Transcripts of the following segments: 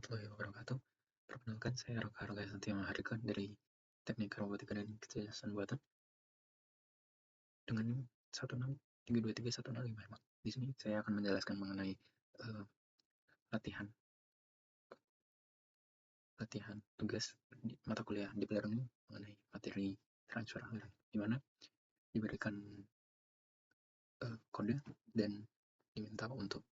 warahmatullahi wabarakatuh. Perkenalkan, saya Raka Harga Satya Maharika dari Teknik Robotika dan Kecerdasan Buatan dengan 16323105. Di sini saya akan menjelaskan mengenai eh, latihan tugas di mata kuliah di learning mengenai materi transfer learning, di mana diberikan kode dan diminta untuk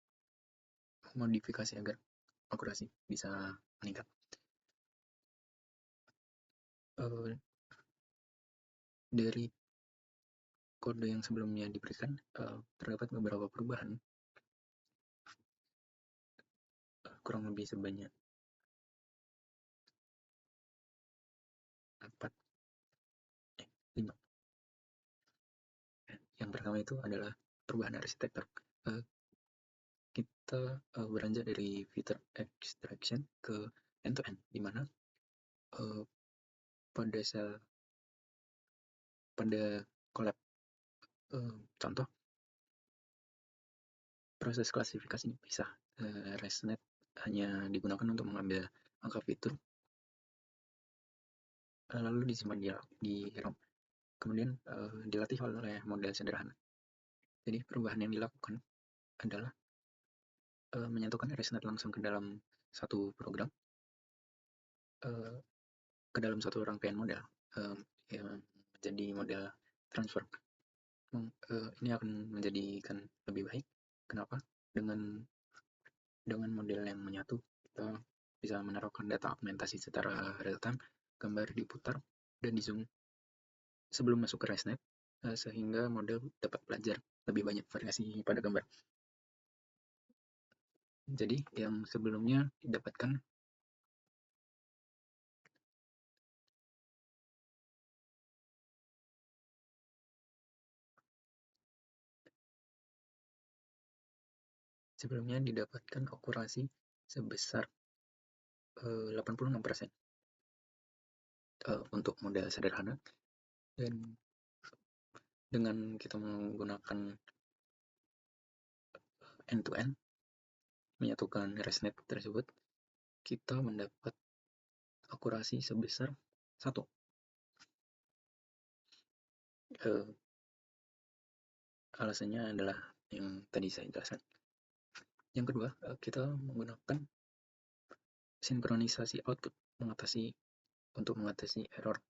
modifikasi agar akurasi bisa meningkat. Dari kode yang sebelumnya diberikan terdapat beberapa perubahan, kurang lebih sebanyak 5. Yang pertama itu adalah perubahan arsitektur. Kita beranjak dari feature extraction ke end-to-end, di mana pada collab contoh proses klasifikasi bisa ResNet hanya digunakan untuk mengambil angka fitur lalu disimpan di ROM, kemudian dilatih oleh model sederhana. Jadi perubahan yang dilakukan adalah menyatukan ResNet langsung ke dalam satu program, ke dalam satu rangkaian model yang menjadi model transfer. Ini akan menjadikan lebih baik. Kenapa? Dengan model yang menyatu, kita bisa menaruhkan data augmentasi secara real time, gambar diputar dan di zoom sebelum masuk ke ResNet, sehingga model dapat belajar lebih banyak variasi pada gambar. Jadi yang sebelumnya didapatkan akurasi sebesar 86% untuk model sederhana, dan dengan kita menggunakan end-to-end, menyatukan ResNet tersebut, kita mendapat akurasi sebesar 1. Alasannya adalah yang tadi saya jelaskan. Yang kedua, kita menggunakan sinkronisasi output untuk mengatasi error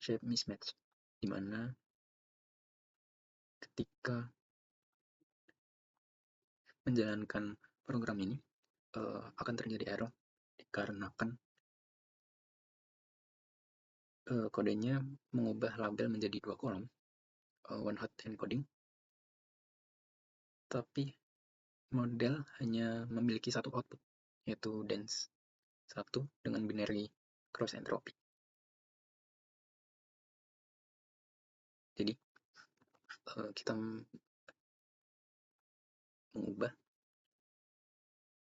shape mismatch, di mana ketika menjalankan program ini akan terjadi error dikarenakan kodenya mengubah label menjadi 2 kolom, one hot encoding, tapi model hanya memiliki satu output, yaitu dense 1 dengan binary cross entropy. Jadi kita mengubah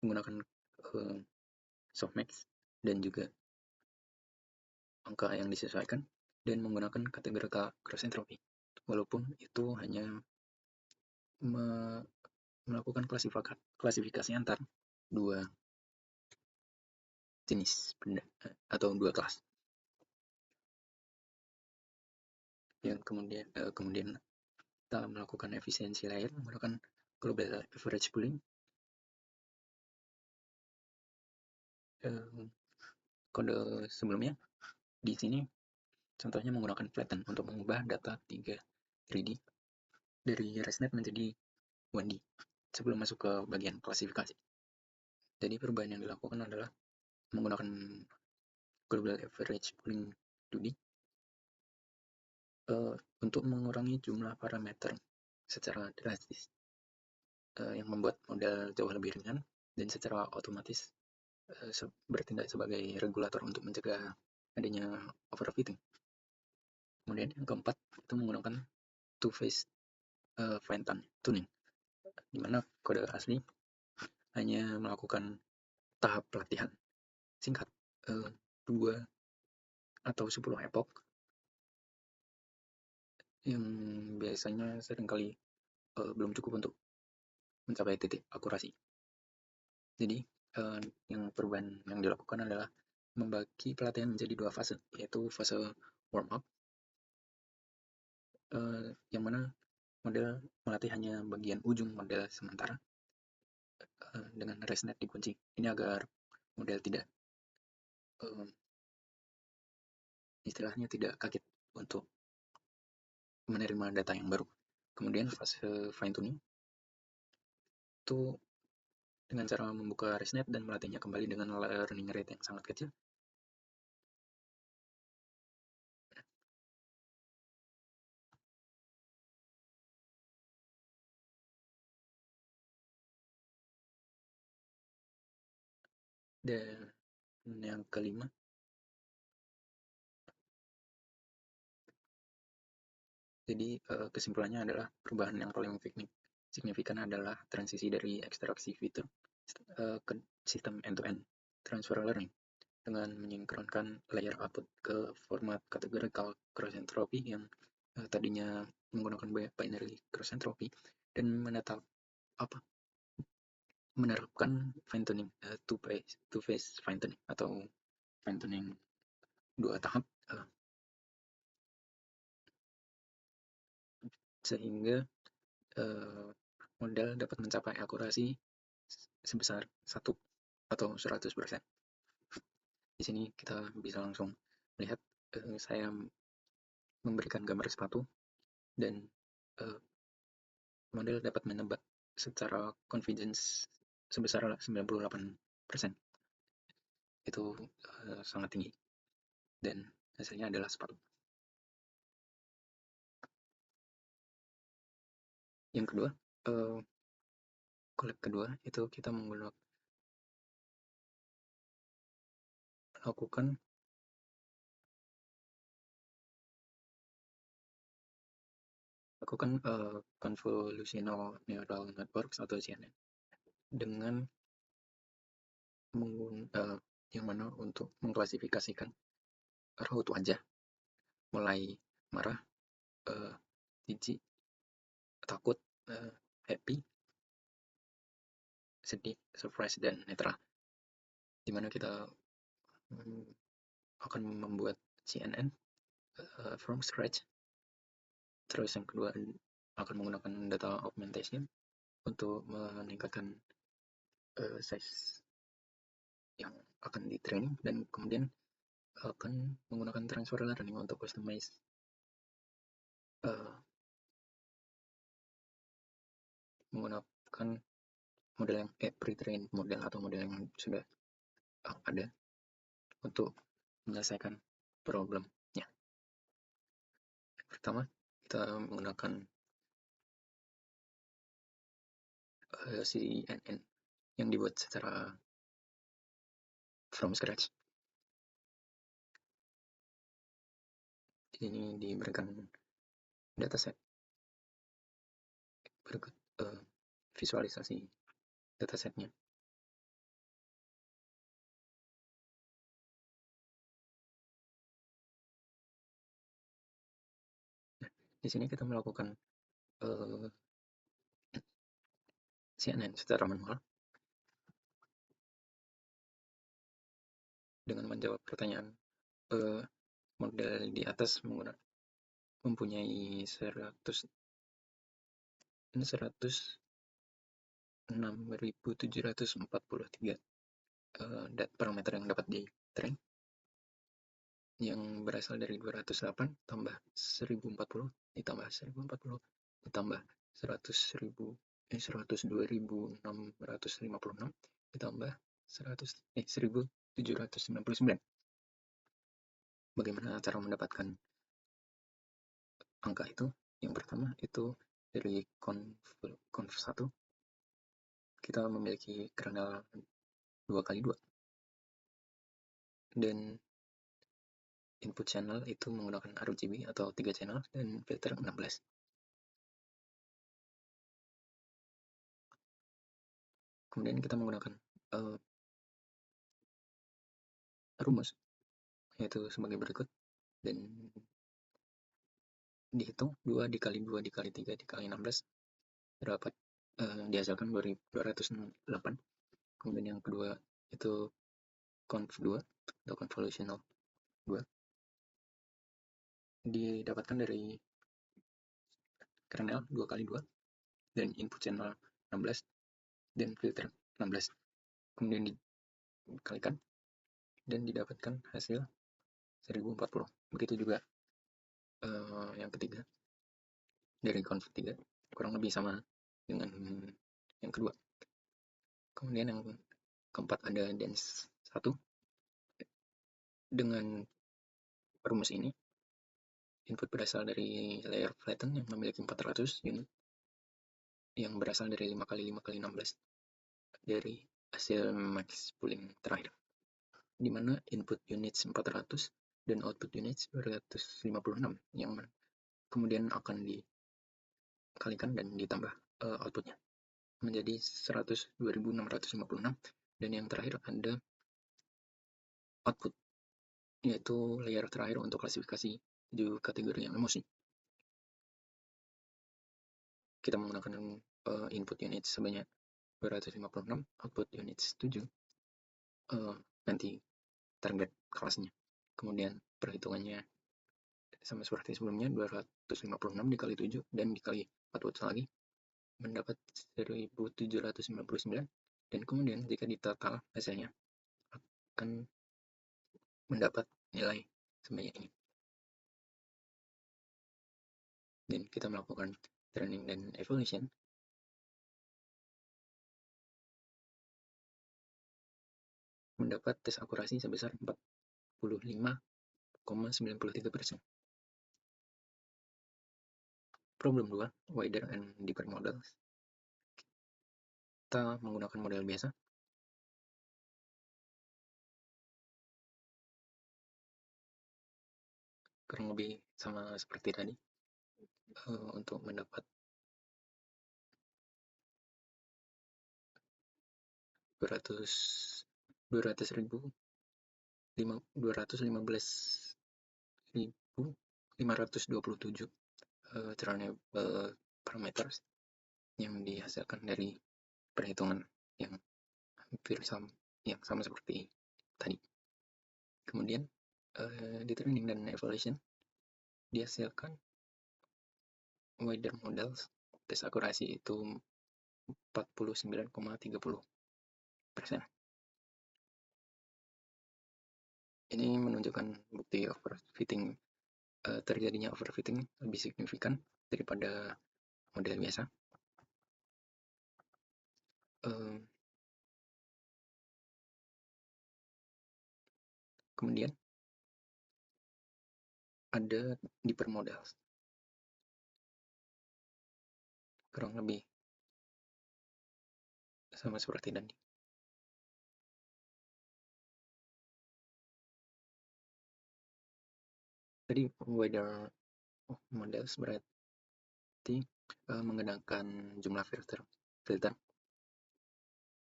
menggunakan softmax dan juga angka yang disesuaikan dan menggunakan kategori cross entropy, walaupun itu hanya melakukan klasifikasi antar dua jenis benda atau dua kelas. Yang kemudian kita melakukan efisiensi layer menggunakan global average pooling. Kode sebelumnya di sini contohnya menggunakan flatten untuk mengubah data 3D dari ResNet menjadi 1D sebelum masuk ke bagian klasifikasi. Jadi perubahan yang dilakukan adalah menggunakan global average pooling 2D untuk mengurangi jumlah parameter secara drastis, yang membuat model jauh lebih ringan dan secara otomatis bertindak sebagai regulator untuk mencegah adanya overfitting. Kemudian yang keempat itu menggunakan two-phase fine tuning, di mana kode asli hanya melakukan tahap pelatihan singkat 2 atau 10 epoch yang biasanya seringkali belum cukup untuk mencapai titik akurasi. Jadi Yang perubahan yang dilakukan adalah membagi pelatihan menjadi 2 fase, yaitu fase warm up, yang mana model melatih hanya bagian ujung model sementara, dengan ResNet dikunci. Ini agar model tidak, istilahnya tidak kaget untuk menerima data yang baru. Kemudian fase fine tuning itu dengan cara membuka ResNet dan melatihnya kembali dengan learning rate yang sangat kecil. Dan yang kelima, jadi kesimpulannya adalah perubahan yang paling signifikan adalah transisi dari ekstraksi fitur ke sistem end-to-end transfer learning dengan menyinkronkan layer output ke format categorical cross entropy yang tadinya menggunakan binary cross entropy dan menerapkan fine tuning two phase fine tuning atau fine tuning 2 tahap, sehingga model dapat mencapai akurasi sebesar 1 atau 100%. Di sini kita bisa langsung melihat, saya memberikan gambar sepatu dan model dapat menebak secara confidence sebesar 98%. Itu sangat tinggi dan hasilnya adalah sepatu. Yang kedua, collab kedua itu kita melakukan convolutional neural networks atau CNN dengan yang mana untuk mengklasifikasikan raut wajah mulai marah, jijik, takut, happy, sedih, surprise, dan netral, dimana kita akan membuat CNN from scratch. Terus yang kedua akan menggunakan data augmentation untuk meningkatkan size yang akan di training, dan kemudian akan menggunakan transfer learning untuk customize menggunakan model yang pre-trained model atau model yang sudah ada untuk menyelesaikan problemnya. Pertama, kita menggunakan CNN yang dibuat secara from scratch. Ini diberikan dataset berikut visualisasi datasetnya. Nah, di sini kita melakukan CNN secara manual dengan menjawab pertanyaan model di atas mempunyai 106.743 parameter yang dapat di train, yang berasal dari 208 tambah 1040 ditambah 1040 ditambah 102.656 ditambah 1.799. Bagaimana cara mendapatkan angka itu? Yang pertama itu dari conv 1 kita memiliki kernel 2x2 dan input channel itu menggunakan RGB atau 3 channel dan filter 16. Kemudian kita menggunakan rumus yaitu sebagai berikut, dan dihitung 2 dikali 2 dikali 3 dikali 16 dapat dihasilkan 208. Kemudian yang kedua itu conv2 atau convolutional 2, didapatkan dari kernel 2x2 dan input channel 16 dan filter 16, kemudian dikalikan dan didapatkan hasil 1040. Begitu juga yang ketiga dari conv3, kurang lebih sama dengan yang kedua. Kemudian yang keempat ada dense 1. Dengan rumus ini, input berasal dari layer flatten yang memiliki 400 unit yang berasal dari 5x5x16 dari hasil max pooling terakhir, di mana input units 400 dan output units 256 yang kemudian akan dikalikan dan ditambah outputnya menjadi 102.656. Dan yang terakhir ada output, yaitu layer terakhir untuk klasifikasi 7 kategori yang emosi. Kita menggunakan input units sebanyak 256, output units 7, nanti target kelasnya. Kemudian perhitungannya sama seperti sebelumnya, 256 dikali 7 dan dikali output lagi mendapat 1799, dan kemudian jika ditotal hasilnya akan mendapat nilai sebanyak ini. Dan kita melakukan training dan evaluation, mendapat tes akurasi sebesar 45,93%. Problem 2, wider and deeper models. Kita menggunakan model biasa. Kurang lebih sama seperti tadi. Untuk mendapat 215.527 trainable parameters yang dihasilkan dari perhitungan yang hampir sama seperti tadi. Kemudian di training dan evaluation dihasilkan wider models, tes akurasi itu 49,30%. Ini menunjukkan bukti overfitting, terjadinya overfitting lebih signifikan daripada model biasa. Kemudian ada deeper models, kurang lebih sama seperti tadi. Jadi wider models berarti menggunakan jumlah filter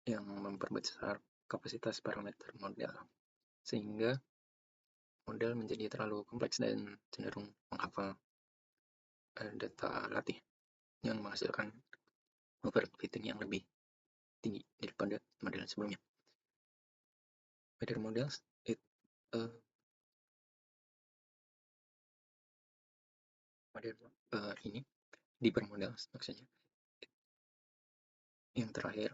yang memperbesar kapasitas parameter model, sehingga model menjadi terlalu kompleks dan cenderung menghafal data latih yang menghasilkan overfitting yang lebih tinggi daripada model sebelumnya. Wider models ini deeper models maksudnya yang terakhir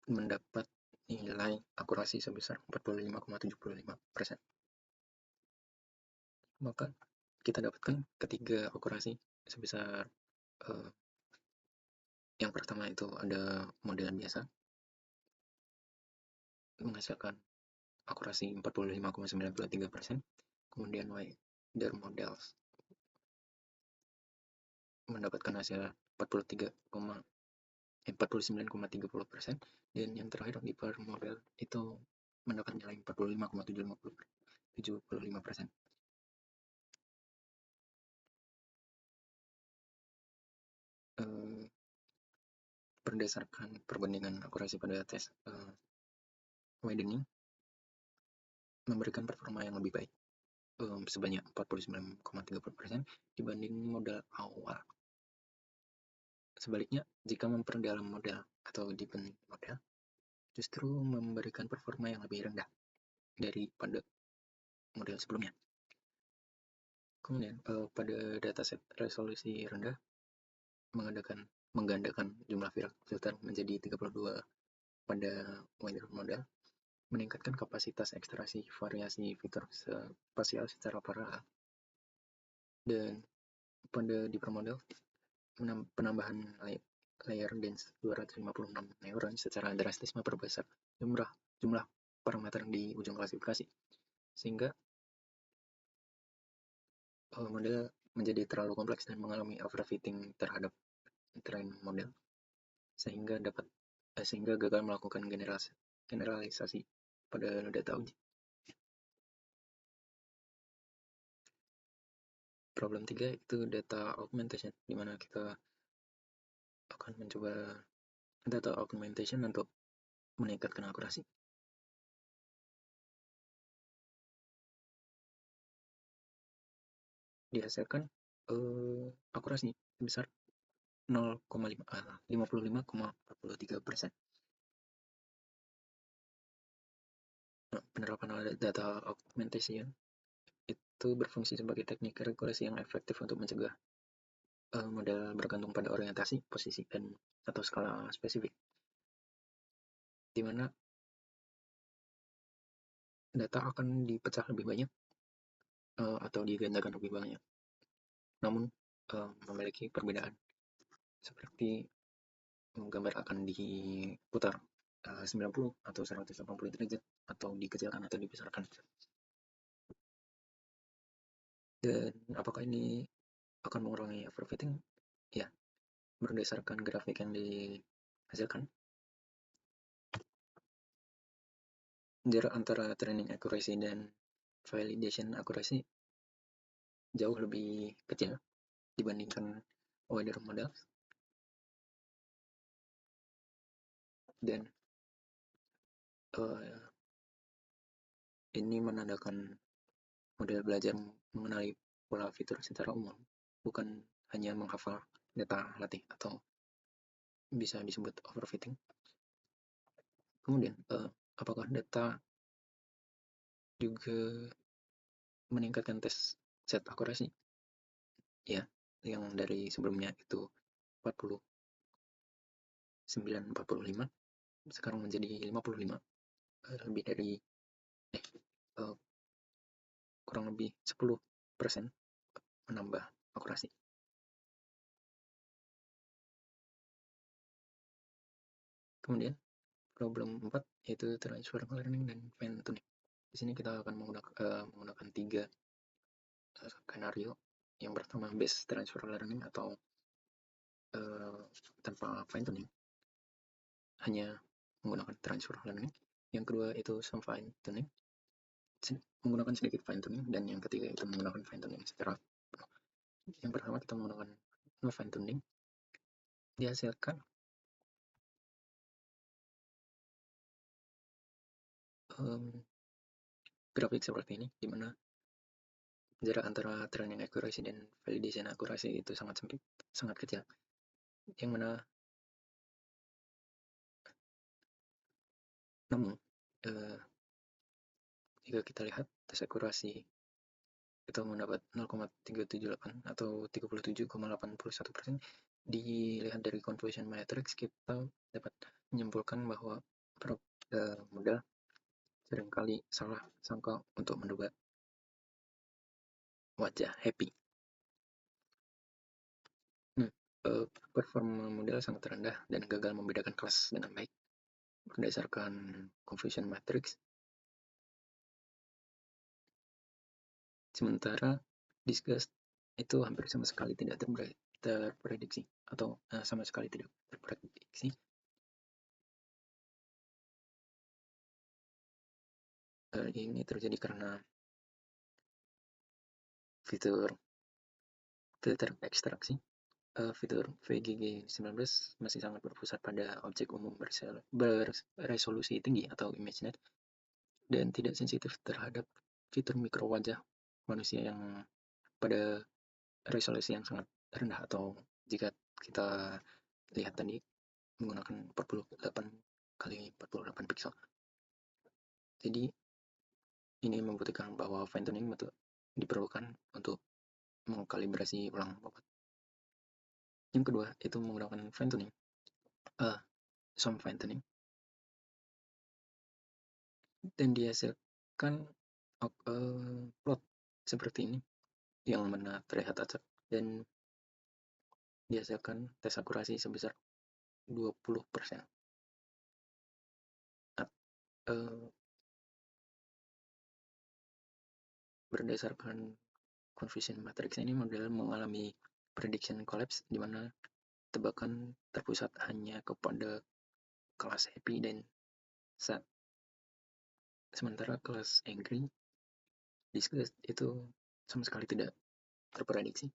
mendapat nilai akurasi sebesar 45,75%. Maka kita dapatkan ketiga akurasi sebesar yang pertama itu ada model biasa menghasilkan akurasi 45,93%, kemudian wider models mendapatkan hasil 49,30%, dan yang terakhir deeper model itu mendapat nilai 45,75%. Berdasarkan perbandingan akurasi pada tes widening memberikan performa yang lebih baik sebanyak 49,30% dibanding model awal. Sebaliknya, jika memperdalam model atau deepen model, justru memberikan performa yang lebih rendah daripada model sebelumnya. Kemudian pada dataset resolusi rendah menggandakan jumlah filter menjadi 32 pada wider model, meningkatkan kapasitas ekstraksi variasi fitur spasial secara paralel. Dan pada dipermodel penambahan layer dense 256 neuron secara drastis memperbesar jumlah parameter di ujung klasifikasi, sehingga model menjadi terlalu kompleks dan mengalami overfitting terhadap train model, sehingga gagal melakukan generalisasi pada data uji. Problem 3 itu data augmentation, di mana kita akan mencoba data augmentation untuk meningkatkan akurasi. Dihasilkan akurasi sebesar 55,43%. Penerapan data augmentation itu berfungsi sebagai teknik regulasi yang efektif untuk mencegah model bergantung pada orientasi, posisi, atau skala spesifik, di mana data akan dipecah lebih banyak atau digandakan lebih banyak, namun memiliki perbedaan, seperti gambar akan diputar 90 atau 180 derajat, atau dikecilkan atau dibesarkan. Dan apakah ini akan mengurangi overfitting? Ya, berdasarkan grafik yang dihasilkan, jarak antara training accuracy dan validation accuracy jauh lebih kecil dibandingkan wider model, dan ini menandakan model belajar mengenali pola fitur secara umum, bukan hanya menghafal data latih atau bisa disebut overfitting. Kemudian apakah data juga meningkatkan tes set akurasi? Ya, yang dari sebelumnya itu 49-45 sekarang menjadi 55, lebih dari kurang lebih 10% menambah akurasi. Kemudian problem 4 yaitu transfer learning dan fine tuning. Di sini kita akan menggunakan 3 skenario. Yang pertama base transfer learning atau tanpa fine tuning, hanya menggunakan transfer learning. Yang kedua itu some fine tuning, menggunakan sedikit fine tuning, dan yang ketiga itu menggunakan fine tuning secara penuh. Yang pertama kita menggunakan no fine tuning, dihasilkan grafik seperti ini, di mana jarak antara training accuracy dan validation accuracy itu sangat sempit, sangat kecil, yang mana namun jika kita lihat tes akurasi kita mendapat 0,378 atau 37,81%. Dilihat dari confusion matrix, kita dapat menyimpulkan bahwa model seringkali salah sangka untuk menduga wajah happy. Performa model sangat rendah dan gagal membedakan kelas dengan baik berdasarkan confusion matrix. Sementara disgust itu hampir sama sekali tidak terprediksi atau sama sekali tidak terprediksi. Ini terjadi karena fitur filter ekstraksi, fitur VGG19 masih sangat berpusat pada objek umum beresolusi tinggi atau ImageNet, dan tidak sensitif terhadap fitur mikro wajah manusia yang pada resolusi yang sangat rendah, atau jika kita lihat tadi menggunakan 48 kali 48 pixel. Jadi ini membuktikan bahwa fine tuning diperlukan untuk mengkalibrasi ulang bobot. Yang kedua itu menggunakan fine tuning, some fine tuning, dan dihasilkan plot seperti ini yang mana terlihat acak, dan dihasilkan tes akurasi sebesar 20%. Berdasarkan confusion matrix ini, model mengalami prediction collapse di mana tebakan terpusat hanya kepada kelas happy dan sad, sementara kelas angry, disgust itu sama sekali tidak terprediksi.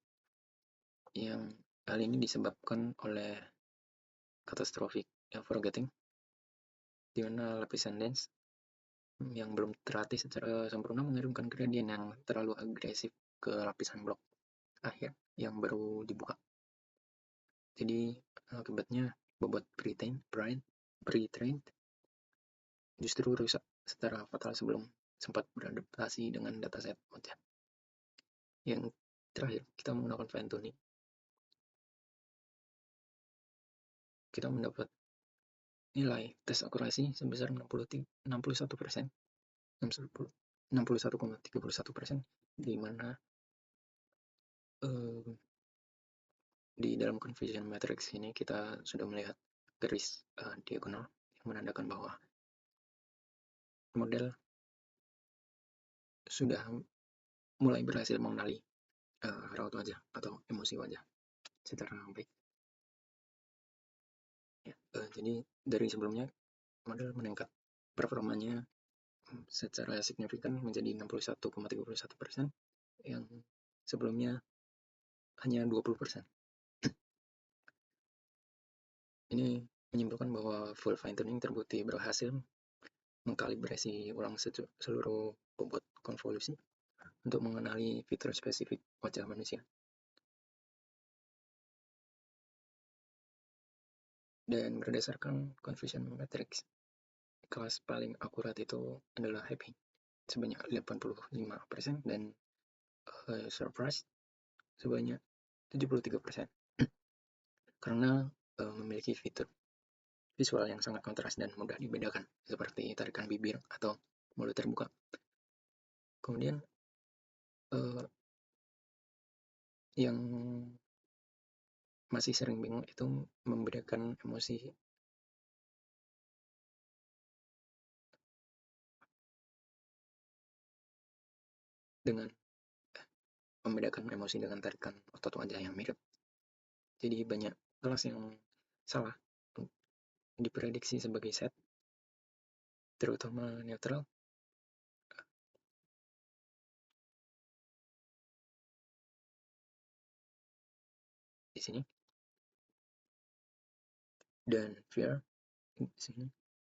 Yang hal ini disebabkan oleh catastrophic forgetting, di mana lapisan dense yang belum terlatih secara sempurna mengirimkan gradien yang terlalu agresif ke lapisan blok akhir yang baru dibuka. Jadi akibatnya bobot pre-trained justru rusak secara fatal sebelum sempat beradaptasi dengan dataset wajah. Yang terakhir, kita menggunakan fine tuning. Kita mendapat nilai tes akurasi sebesar 61%, 61,31%, di mana di dalam confusion matrix ini kita sudah melihat garis diagonal yang menandakan bahwa model sudah mulai berhasil mengenali raut wajah atau emosi wajah secara baik. Ya, jadi dari sebelumnya model meningkat performanya secara signifikan menjadi 61,31%, yang sebelumnya hanya 20%. Ini menyimpulkan bahwa full fine tuning terbukti berhasil mengkalibrasi ulang seluruh bobot konvolusi untuk mengenali fitur spesifik wajah manusia. Dan berdasarkan confusion matrix, kelas paling akurat itu adalah happy sebanyak 85% dan surprise sebanyak 73%. Karena memiliki fitur visual yang sangat kontras dan mudah dibedakan, seperti tarikan bibir atau mulut terbuka. Kemudian yang masih sering bingung itu membedakan emosi dengan tarikan otot wajah yang mirip. Jadi banyak kelas yang salah diprediksi sebagai set, terutama neutral. Di sini, dan fear di sini,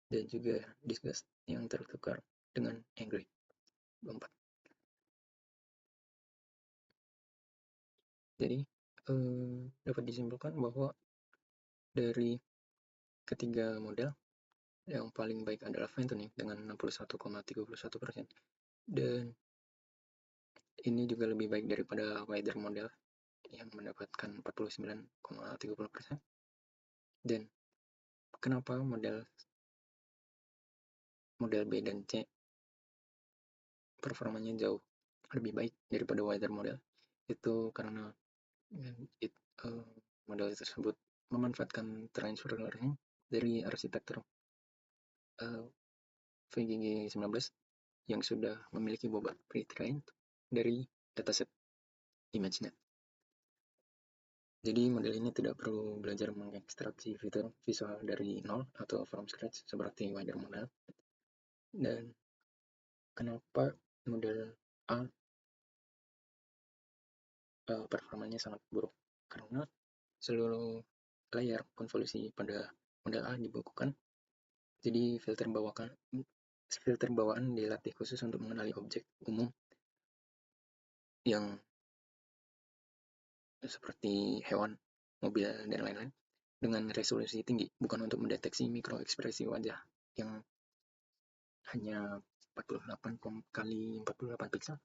dan juga disgust yang tertukar dengan angry. 4. Jadi dapat disimpulkan bahwa dari ketiga model, yang paling baik adalah fine tuning dengan 61,31%, dan ini juga lebih baik daripada wider model yang mendapatkan 49,30%. Dan kenapa model B dan C performanya jauh lebih baik daripada wider model? Itu karena model tersebut memanfaatkan transfer learning dari arsitektur VGG19 yang sudah memiliki bobot pre-trained dari dataset ImageNet. Jadi model ini tidak perlu belajar mengekstraksi fitur visual dari nol atau from scratch seperti wider model. Dan kenapa model A performanya sangat buruk? Karena seluruh layar konvolusi pada model A dibekukan, jadi filter bawaan dilatih khusus untuk mengenali objek umum yang seperti hewan, mobil, dan lain-lain. dengan resolusi tinggi, bukan untuk mendeteksi mikroekspresi wajah yang hanya 48 kali 48 pixel.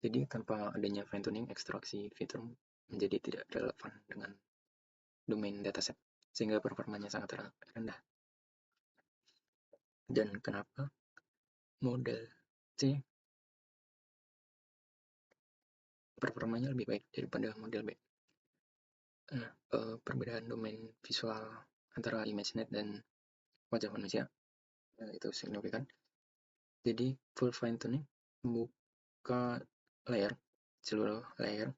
Jadi tanpa adanya fine tuning, ekstraksi fitur menjadi tidak relevan dengan domain dataset, sehingga performanya sangat rendah. Dan kenapa model C performanya lebih baik daripada model B? Nah, perbedaan domain visual antara ImageNet dan wajah manusia itu signifikan. Jadi full fine tuning membuka seluruh layer,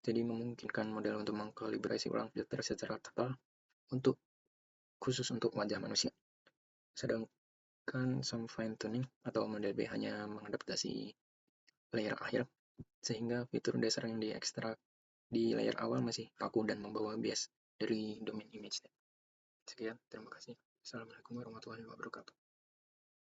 jadi memungkinkan model untuk mengkalibrasi ulang filter secara total khusus untuk wajah manusia. Sedangkan some fine tuning atau model B hanya mengadaptasi layer akhir, sehingga fitur dasar yang diekstrak di layer awal masih kaku dan membawa bias dari domain ImageNet. Sekian, terima kasih. Assalamualaikum warahmatullahi wabarakatuh.